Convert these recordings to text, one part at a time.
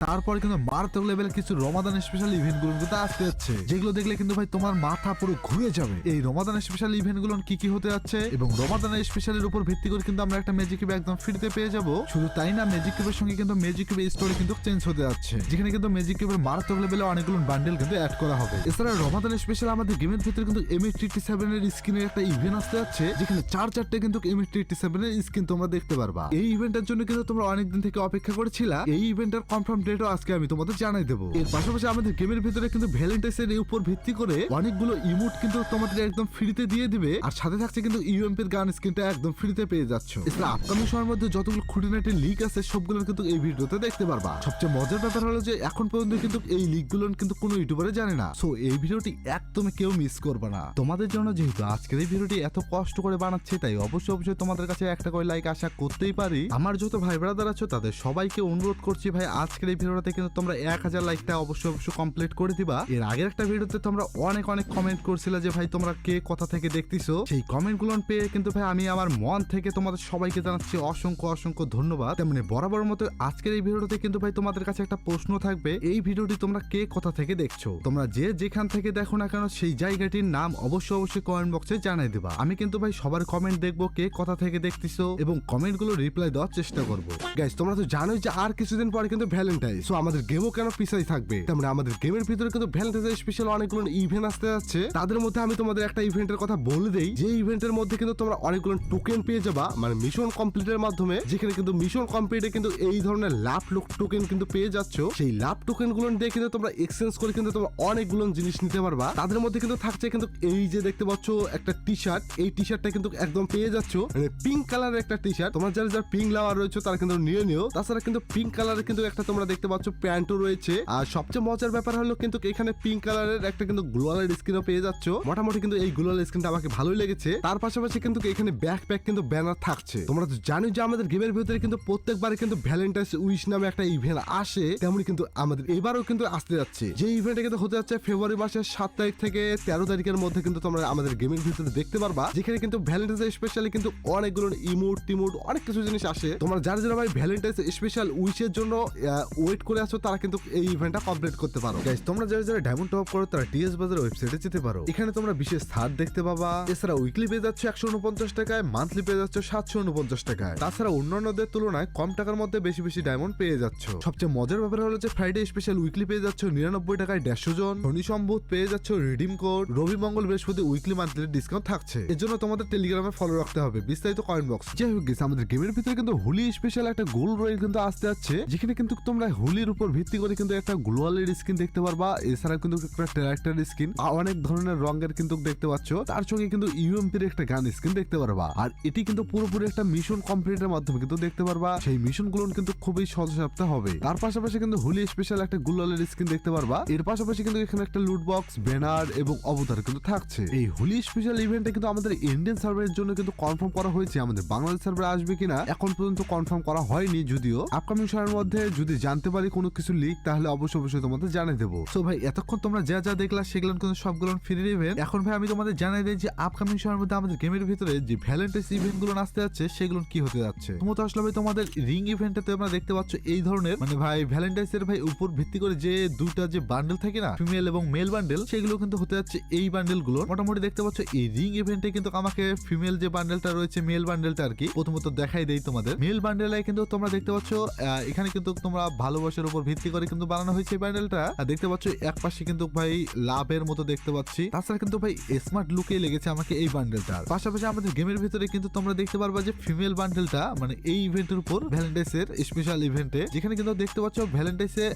তারপরে কিন্তু মারাত্মক লেভেলের কিছু রমাদান স্পেশাল ইভেন্ট গুলো কিন্তু আসতে যাচ্ছে, যেগুলো দেখলে কিন্তু ভাই তোমার মাথা পুরো ঘুরে যাবে। এই রমাদান স্পেশাল ইভেন্ট গুলো কি কি হতে যাচ্ছে এবং রমাদান স্পেশালের উপর ভিত্তি করে কিন্তু আমরা একটা ম্যাজিক কিউব একদম ফ্রিতে পেয়ে যাব। শুধু তাই না, ম্যাজিক কিউবের সঙ্গে কিন্তু ম্যাজিক কিউবের স্টোরি কিন্তু চেঞ্জ হতে যাচ্ছে, যেখানে কিন্তু ম্যাজিক কিউবের মারাত্মক লেভেলে অনেকগুলো বান্ডেল কিন্তু অ্যাড করা হবে। এছাড়া রমাদান স্পেশাল আমাদের গেমের ভিতরে কিন্তু MH87 এর স্কিনের একটা ইভেন্ট আসতে যাচ্ছে, যেখানে চারটে কিন্তু MH87 এর স্কিন তোমরা দেখতে পারবা। এই ইভেন্টের জন্য কিন্তু তোমরা অনেকদিন থেকে অপেক্ষা করেছিলা। এই ইভেন্টের কনফার্ম ডেটও আজকে আমি তোমাদের জানাই দেবো। এর পাশাপাশি আমাদের গেমের ভিতরে কিন্তু ভ্যালেন্টাইন্স এর উপর ভিত্তি করে অনেকগুলো ইমোট কিন্তু তোমাদের একদম ফ্রিতে দিয়ে দিবে, আর সাথে থাকছে কিন্তু ইউএমপি এর গান স্কিনটা একদম ফ্রিতে পেয়ে যাচ্ছ। এছাড়া আপকামিং সময়ের মধ্যে যতগুলো খুঁটিনাটি লিক আছে সবগুলো কিন্তু এই ভিডিওতে দেখতে পারবা। সবচেয়ে মজার ব্যাপার হলো যে এখন পর্যন্ত কিন্তু এই লিকগুলো কিন্তু কোনো ইউটিউবারে জানে না। সো এই ভিডিওটি একদমই কেউ মিস করবে না। তোমাদের জন্য যেহেতু আজকের এই ভিডিওটি এত কষ্ট করে বানাচ্ছে, তাই অবশ্যই তোমাদের কাছে একটা করে লাইক আশা করতেই পারি। আমার যত ভাই ব্রাদার আছো তাদের সবাইকে অনুরোধ করছি ভাই, আজকের এই ভিডিওতে কিন্তু তোমরা 1000 লাইকটা অবশ্যই কমপ্লিট করে দিবা। এর আগের একটা ভিডিওতে তোমরা অনেক কমেন্ট করছিলে যে ভাই তোমরা কে কোথা থেকে দেখতেছো। সেই কমেন্ট গুলো পেয়ে কিন্তু ভাই আমি আমার মন থেকে তোমাদের সবাইকে জানাচ্ছি অসংখ্য ধন্যবাদ। তেমনি বরাবর মতো আজকের এই ভিডিওতে কিন্তু ভাই তোমাদের কাছে একটা প্রশ্ন থাকবে, এই ভিডিওটি তোমরা কে কোথা থেকে দেখছো। তোমরা যে যেখান থেকে দেখো না কেন সেই জায়গাটির নাম অবশ্যই কমেন্ট বক্সে জানাই দিবা। আমি কিন্তু ভাই সবার কমেন্ট দেখবো কে কোথা থেকে দেখতেছো এবং কমেন্ট গুলো রিপ্লাই দেওয়ার চেষ্টা করবো। গাইস তোমরা তো জানোই যে আর কিছুদিন পরে কিন্তু ভ্যালেন্টাইন, সো আমাদের গেমও কেন পিছাই থাকবে। তেমনি আমাদের গেমের ভিতরে কিন্তু ভ্যালেন্টাইন স্পেশাল অনেকগুলো ইভেন্ট আসতে যাচ্ছে। তাদের মধ্যে আমি তোমাদের একটা ইভেন্টের কথা বলে দেই, যে ইভেন্টের মধ্যে কিন্তু তোমরা অনেকগুলো টোকেন পেয়ে যাবা, মানে মিশন কমপ্লিটের মাধ্যমে, যেখানে কিন্তু মিশন কমপ্লিটে কিন্তু এই ধরনের লাভ টোকেন কিন্তু পেয়ে যাচ্ছ। সেই লাভ টোকেন গুলো দিয়ে কিন্তু তোমরা এক্সচেঞ্জ করে কিন্তু তোমরা অনেকগুলো জিনিস নিতে পারবা। তাদের মধ্যে কিন্তু থাকছে কিন্তু এই যে দেখতে পাচ্ছ একটা টি শার্ট, এই টি শার্টটা কিন্তু একদম পেয়ে যাচ্ছ, মানে পিঙ্ক কালারের একটা টি শার্ট। তোমার যারা পিঙ্ক লাভার রয়েছে তারা কিন্তু নিও। তাছাড়া কিন্তু পিঙ্ক কালারের কিন্তু একটা তোমরা দেখতে পাচ্ছ প্যান্টও রয়েছে। আর সবচেয়ে মজার ব্যাপার হলো কিন্তু এখানে পিঙ্ক কালারের একটা কিন্তু গ্লোয়ালের স্কিনও পেয়ে যাচ্ছ। মোটামুটি কিন্তু এই গ্লোয়াল স্কিনটা আমাকে ভালোই লেগেছে। তার পাশাপাশি কিন্তু এখানে ব্যাকপ্যাক কিন্তু ব্যানার থাকছে। তোমরা তো জানো যে আমাদের গেমের ভিতরে কিন্তু প্রত্যেকবারে কিন্তু ভ্যালেন্টাইন্স উইশ নামে একটা ইভেন্ট আসে, তেমনি কিন্তু আমাদের এবারও কিন্তু আসতে যাচ্ছে। যে ইভেন্টটা কিন্তু হতে যাচ্ছে ফেব্রুয়ারি মাসের 7 তারিখ থেকে 13 তারিখের মধ্যে কিন্তু তোমরা আমাদের গেমের ভিতরে দেখতে পারবা, যেখানে কিন্তু ভ্যালেন্টাইন্স স্পেশালি কিন্তু অনেকগুলো ইমোট অনেক কিছু জিনিস আসে। তোমরা যারা ভাই ভ্যালেন্টাইন্স স্পেশাল উইশের জন্য ওয়েট করে আছো তারা কিন্তু এই ইভেন্টটা কমপ্লিট করতে পারো। গাইস তোমরা যারা ডায়মন্ড টপ করো তারা টিএস বাজার ওয়েবসাইটে যেতে পারো। এখানে তোমরা বিশেষ ছাড় দেখতে পাবা। এছাড়া উইকলি পেয়ে যাচ্ছে 149 টাকায়, মান্থলি পেয়ে যাচ্ছে 749 টাকায়। তাছাড়া অন্যান্যদের তুলনায় কম টাকার মধ্যে বেশি ডায়মন্ড পেয়ে যাচ্ছ। সবচেয়ে মজার ব্যাপার হলো যে ফ্রাইডে স্পেশাল উইকলি পেয়ে যাচ্ছে 99 টাকায় 150 জন, শনি সম্ভূত পেয়ে যাচ্ছ রিডিম কোড, রবি মঙ্গল বৃহস্পতি উইকলি মান্থলি ডিসকাউন্ট থাকছে। এর জন্য তোমাদের টেলিগ্রামে ফলো রাখতে হবে, বিস্তারিত কমেন্ট বক্স। যাই হোক গেছে আমাদের গেমের ভিতরে কিন্তু হোলি স্পেশাল একটা গোল রয়েল কিন্তু আসতে যাচ্ছে, যেখানে কিন্তু তোমরা হোলির উপর ভিত্তি করে কিন্তু একটা গ্লোয়ালের স্কিন দেখতে পারবা। এছাড়া কিন্তু একটা ট্র্যাক্টর স্কিন, অনেক ধরনের রঙের কিন্তু দেখতে পাচ্ছ। তার সঙ্গে কিন্তু ইউএমপির একটা গান স্কিন দেখতে পারবা। আর এটি কিন্তু পুরোপুরি একটা মিশন কমপ্লিটের মাধ্যমে কিন্তু দেখতে পারবা। সেই মিশন গুলো কিন্তু খুবই সহজসাধ্য হবে। তার পাশাপাশি কিন্তু হোলি স্পেশাল একটা গ্লোয়ালের স্কিন দেখতে পারবা। এর পাশাপাশি কিন্তু এখানে একটা লুট বক্স, ব্যানার এবং অবতার কিন্তু থাকছে। এই হোলি স্পেশাল ইভেন্টটা কিন্তু আমাদের ইন্ডিয়ান সার্ভারের জন্য কিন্তু কনফার্ম করা হয়েছে। আমাদের বাংলাদেশ সার্ভারে আসবে কিনা এখন পর্যন্ত কনফার্ম করা হয়নি, যদিও আপকামিং সময়ের মধ্যে যদি জানতে পারি কোনো কিছু লিক তাহলে অবশ্যই তোমাদের জানিয়ে দেবো। সো ভাই এতক্ষণ তোমরা যা দেখলা সেগুলো কিন্তু সবগুলো ফ্রি ইভেন্ট। এখন ভাই আমি তোমাদের জানাই দিই যে আপকামিং সময়ের মধ্যে আমাদের গেমের ভিতরে যে ভ্যালেন্টাইন্স ইভেন্ট গুলো আসতে যাচ্ছে সেগুলো কি হতে যাচ্ছে। তুমি তো আসলে ভাই তোমাদের রিং ইভেন্টে তোমরা দেখতে পাচ্ছ এই ধরনের, মানে ভাই ভ্যালেন্টাইন্স এর ভাই উপর ভিত্তি করে যে দুইটা যে বান্ডেল থাকে না, ফিমেল এবং মেল বান্ডেল, সেগুলো কিন্তু হতে যাচ্ছে এই বান্ডেল গুলো। মোটামুটি দেখতে পাচ্ছ এই রিং ইভেন্টে কিন্তু আমাকে ফিমেল যে বান্ডেলটা রয়েছে, মেল বান্ডেলটা আর কি প্রথমত দেখাই দেই তোমাদের। মেল বান্ডেলে কিন্তু তোমরা দেখতে পাচ্ছ এখানে কিন্তু তোমরা ভালোবাসার উপর ভিত্তি করে কিন্তু বানানো হয়েছে এই বান্ডেলটা। দেখতে পাচ্ছ এক পাশে কিন্তু ভাই লাভের মতো দেখতে পাচ্ছি। তাছাড়া কিন্তু ভাই স্মার্ট লুকে লেগেছে আমাকে এই বান্ডেলটার। পাশাপাশি আমাদের গেমের ভিতরে কিন্তু তোমরা দেখতে পারবা যে ফিমেল বান্ডেলটা, মানে এই ইভেন্টের উপর ভ্যালেন্টাইন্স এর স্পেশাল ইভেন্টে, যেখানে কিন্তু দেখতে পাচ্ছ ভ্যালেন্টাইন্স এর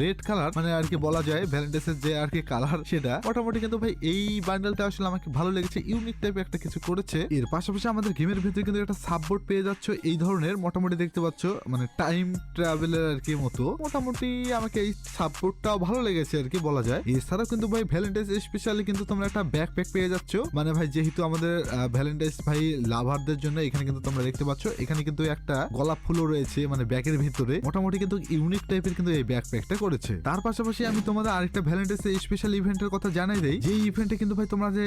রেড কালার, মানে আর কি বলা যায় ভ্যালেন্টাইন্স এর যে আর কি কালার সেটা। মোটামুটি কিন্তু ভাই এই বান্ডেলটা আসলে আমাকে ভালো লেগেছে, ইউনিক টাইপের একটা কিছু করেছে। এর পাশাপাশি আমাদের গেমের ভিতরে কিন্তু একটা সাপোর্ট পেয়ে যাচ্ছ এই ধরনের, মোটামুটি দেখতে পাচ্ছ মানে টাইম ট্রাভেলের আর কি মতো। মোটামুটি আমাকে এই সাপোর্টটাও ভালো লেগেছে আর কি বলা যায়। এছাড়াও কিন্তু ভাই ভ্যালেন্টাইন্স স্পেশালি কিন্তু তোমরা একটা ব্যাকপ্যাক পেয়ে যাচ্ছ, মানে ভাই যেহেতু আমাদের ভ্যালেন্টাইন্স ভাই লাভারদের জন্য এখানে কিন্তু তোমরা দেখতে পাচ্ছ এখানে কিন্তু একটা গোলাপ ফুলও রয়েছে মানে ব্যাগের ভিতরে। মোটামুটি কিন্তু ইউনিক টাইপের কিন্তু এই ব্যাকপ্যাকটা করেছে। তার পাশাপাশি আমি তোমাদের আরেকটা ভ্যালেন্টাইন্স স্পেশাল ইভেন্টের কথা জানাই দেই, যে ইভেন্টে কিন্তু ভাই তোমরা যে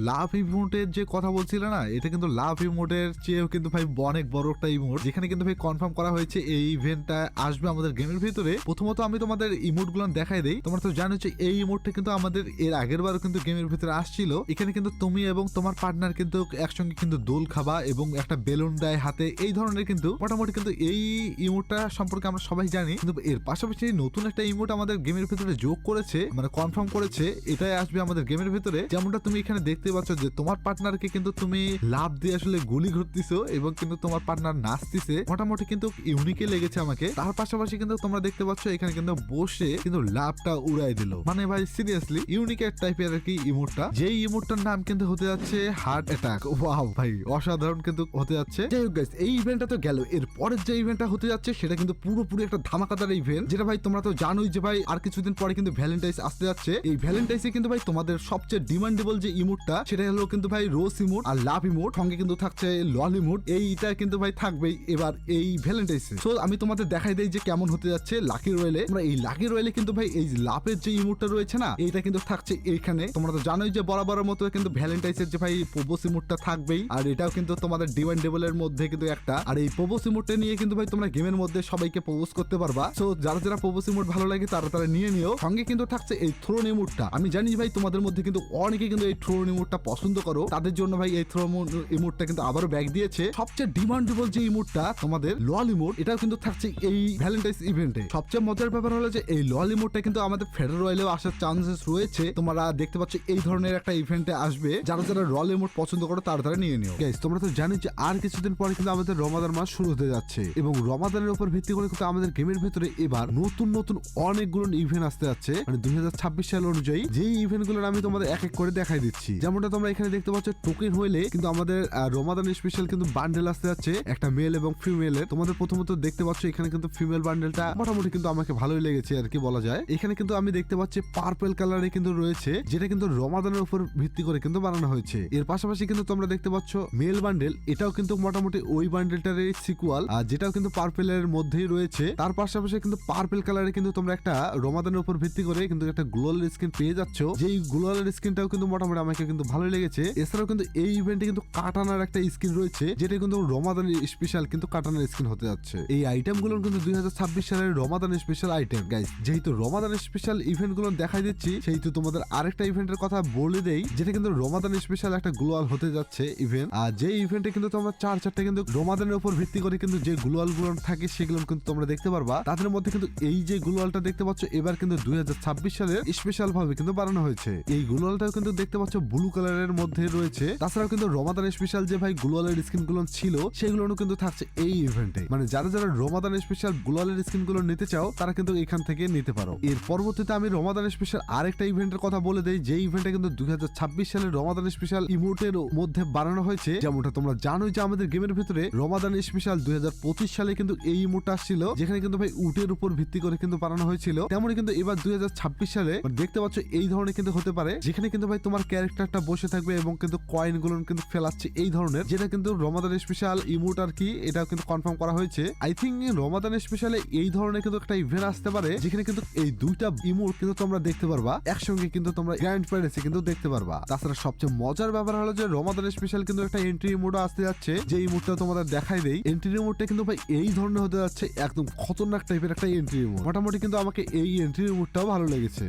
লাভ ইমোটের যে কথা বলছিলে না, এটা কিন্তু লাভ ইমোটের চেয়েও কিন্তু ভাই অনেক বড় একটা ইমোট, যেখানে কিন্তু ভাই কনফার্ম করা হয়েছে এই ইভেন্টটা আসবে আমাদের আমাদের গেমের ভিতরে প্রথমত আমি তোমাদের ইমোট গুলো দেখাই দেই। তোমরা তো জানো যে এই ইমোটটা কিন্তু আমাদের এর আগের বারও কিন্তু গেমের ভিতরে আসছিল। এখানে কিন্তু তুমি এবং তোমার পার্টনার কিন্তু একসঙ্গে কিন্তু দোল খাবা এবং একটা বেলুন দেয় হাতে, এই ধরনের কিন্তু মোটামুটি কিন্তু এই ইমোটটা সম্পর্কে আমরা সবাই জানি। কিন্তু এর পাশাপাশি নতুন একটা ইমোট আমাদের গেমের ভিতরে যোগ করেছে, মানে কনফার্ম করেছে এটাই আসবে আমাদের গেমের ভিতরে। যেমনটা তুমি এখানে দেখতে পাচ্ছ যে তোমার পার্টনারকে কিন্তু তুমি লাভ দিয়ে আসলে গুলি ঘুরতেছো এবং কিন্তু তোমার পার্টনার নাচতেছে, মোটামুটি কিন্তু ইউনিকে লেগেছে আমাকে। তার পাশাপাশি কিন্তু তোমরা দেখতে পাচ্ছ এখানে কিন্তু বসে কিন্তু লাভটা উড়াই দিল, মানে ভাই সিরিয়াসলি ইউনিক এক টাইপের আর কি ইমোটটা। যে ইমোটটার নাম কিন্তু হতে যাচ্ছে হার্ট অ্যাটাক। ওয়াও ভাই অসাধারণ কিন্তু হতে যাচ্ছে। যাই হোক গাইস, এই ইভেন্টটা তো গেল, এর পরের যে ইভেন্টটা হতে যাচ্ছে সেটা কিন্তু পুরোপুরি একটা ধামাকাদার ইভেন্ট, যেটা ভাই তোমরা তো জানোই যে ভাই আর কিছুদিন পরে কিন্তু ভ্যালেন্টাইন্স আসতে যাচ্ছে। এই ভ্যালেন্টাইন্সে কিন্তু ভাই তোমাদের সবচেয়ে ডিমান্ডেবল যে ইমোটটা সেটা হলো কিন্তু ভাই রোজ ইমোট আর লাভ ইমোট, সঙ্গে কিন্তু থাকছে লল ইমোট। এইটা কিন্তু ভাই থাকবেই এবার এই ভ্যালেন্টাইন্সে। সো আমি তোমাদের দেখাই দেই যে কেমন হতে যাচ্ছে লাকি রয়েলে। আমরা এই লাকি রয়েলে কিন্তু ভাই এই লাভের যে ইমোটটা রয়েছে না, এইটা কিন্তু থাকছে এইখানে। তোমরা তো জানোই যে বরাবরের মতো কিন্তু ভ্যালেন্টাইন্সের যে ভাই প্রোপোজ ইমোটটা থাকবেই, আর এটাও কিন্তু তোমাদের ডিমান্ডেবল এর মধ্যে কিন্তু একটা। আর এই প্রোপোজ ইমোটটা নিয়ে কিন্তু ভাই তোমরা গেমের মধ্যে সবাইকে প্রোপোজ করতে পারবা। সো যারা যারা প্রোপোজ ইমোট ভালো লাগে তারা নিয়ে নিও। সঙ্গে কিন্তু থাকছে এই থ্রোন ইমোটটা। আমি জানি ভাই তোমাদের মধ্যে কিন্তু অনেকে কিন্তু এই থ্রোন ইমোটটা পছন্দ করো, তাদের জন্য ভাই এই থ্রোন ইমোটটা কিন্তু আবারও ব্যাক দিয়েছে। সবচেয়ে ডিমান্ডেবল যে ইমোটটা তোমাদের লল ইমোট, এটাও কিন্তু থাকছে এই ভ্যালেন্টাইন্স ইভেন্টে। সবচেয়ে মজার ব্যাপার হলো যে এই লল ইমোটটা কিন্তু আমাদের ফেডার রয়েলেও আসার চান্সেস রয়েছে। তোমরা দেখতে পাচ্ছ এই ধরনের একটা ইভেন্টে আসবে। যারা যারা রল ইমোট পছন্দ করো তারা নিয়ে নিও। গাইস তোমরা তো জানো যে আর কিছুদিন পরে কিন্তু আমাদের রমাদান মাস শুরু হতে যাচ্ছে এবং রমাদানের উপর ভিত্তি করে কিন্তু আমাদের গেমের ভিতরে এবার নতুন নতুন অনেকগুলো ইভেন্ট আসতে যাচ্ছে, মানে 2026 সাল অনুযায়ী। যেই ইভেন্ট গুলোর আমি তোমাদের এক এক করে দেখাই দিচ্ছি। যেমনটা তোমরা এখানে দেখতে পাচ্ছ টোকেন হইলে কিন্তু আমাদের রমাদান স্পেশাল কিন্তু বান্ডেল আসতে যাচ্ছে, একটা মেল এবং ফিমেলের। তোমাদের প্রথমত দেখতে পাচ্ছ এখানে কিন্তু ফিমেল বান্ডেলটা মোটামুটি কিন্তু আমাকে ভালোই লেগেছে আর কি বলা যায়। এখানে কিন্তু আমি দেখতে পাচ্ছি পার্পল কালারে কিন্তু রয়েছে, যেটা কিন্তু রমাদানের উপর ভিত্তি করে কিন্তু বানানো হয়েছে। এর পাশাপাশি কিন্তু তোমরা দেখতে পাচ্ছ মেল বান্ডেল, এটাও কিন্তু মোটামুটি ওই বান্ডেলটার সিকুয়াল, আর যেটাও কিন্তু পার্পেলের মধ্যেই রয়েছে। তার পাশাপাশি কিন্তু পার্পল কালারে কিন্তু তোমরা একটা রমাদানের উপর ভিত্তি করে কিন্তু একটা গ্লোয়াল স্কিন পেয়ে যাচ্ছ, যেই গ্লোয়াল স্কিনটাও কিন্তু মোটামুটি আমাকে কিন্তু ভালোই লেগেছে। এছাড়াও কিন্তু এই ইভেন্টে কিন্তু কাটানার একটা স্কিন রয়েছে, যেটা কিন্তু রমাদানের স্পেশাল কিন্তু কাটানার স্কিন হতে যাচ্ছে। এই আইটেম গুলো কিন্তু 2026 সালের রমাদান স্পেশাল আইটেম। গাইস যেহেতু রমাদান স্পেশাল ইভেন্ট গুলো দেখাই দিচ্ছি, সেহেতু তোমাদের আরেকটা ইভেন্টের কথা বলে দেই, যেটা কিন্তু রমাদান স্পেশাল একটা গ্লোয়াল হতে যাচ্ছে ইভেন্ট। আর যে ইভেন্টে কিন্তু তোমরা চারটা কিন্তু রমাদানের উপর ভিত্তি করে কিন্তু যে গ্লোয়াল গুলো থাকে সেগুলো কিন্তু তোমরা দেখতে পারবা। তাদের মধ্যে কিন্তু এই যে গ্লোয়ালটা দেখতে পাচ্ছ এবার কিন্তু 2026 সালের স্পেশাল ভাবে কিন্তু বানানো হয়েছে। এই গ্লোয়ালটাও কিন্তু দেখতে পাচ্ছ ব্লু কালারের মধ্যে রয়েছে। তাছাড়াও কিন্তু রমাদান স্পেশাল যে ভাই গ্লোয়ালের স্কিন গুলো ছিল সেগুলো কিন্তু থাকছে এই ইভেন্টে। মানে যারা যারা রমাদান স্পেশাল গ্লোয়ালের স্কিন গুলো নিতে চাও তারা কিন্তু এখান থেকে নিতে পারো। এর পরবর্তীতে আমি রমাদান স্পেশাল আরেকটা ইভেন্টের কথা বলে দেই, যে ইভেন্টে কিন্তু 2026 সালের রমাদান স্পেশাল ইমোটের মধ্যে বানানো হয়েছে। যেমনটা তোমরা জানোই যে আমাদের গেমের ভিতরে রমাদান স্পেশাল 2025 সালে কিন্তু এই ইমোটটা আসছিল, যেখানে কিন্তু ভাই উটের উপর ভিত্তি করে কিন্তু বানানো হয়েছিল। তেমনই কিন্তু এবার 2026 সালে দেখতে পাচ্ছ এই ধরনের কিন্তু হতে পারে, যেখানে কিন্তু ভাই তোমার ক্যারেক্টারটা বসে থাকবে এবং কিন্তু কয়েন গুলো কিন্তু ফেলাচ্ছে এই ধরনের, যেটা কিন্তু রমাদান স্পেশাল ইমোট আর কি, এটাও কিন্তু কনফার্ম করা হয়েছে। আই থিঙ্ক রমাদান স্পেশালে এই ধরনের কিন্তু একটা ইভেন্ট আসতে পারে, যেখানে কিন্তু এই দুইটা ইমোট কিন্তু তোমরা দেখতে পারবা একসঙ্গে, কিন্তু তোমরা গ্র্যান্ড প্যারেন্টসে কিন্তু দেখতে পারবা। তাছাড়া সবচেয়ে মজার ব্যাপার হলো যে রমাদান স্পেশাল কিন্তু একটা এন্ট্রি ইমোটও আসতে যাচ্ছে, যে ইমোটটা তোমাদের দেখাই দেই। এন্ট্রি ইমোটটা কিন্তু ভাই এই ধরনের হতে যাচ্ছে, একদম খতরনাক টাইপের একটা এন্ট্রি ইমোট। মোটামুটি কিন্তু আমাকে এই এন্ট্রি ইমোটটাও ভালো লেগেছে।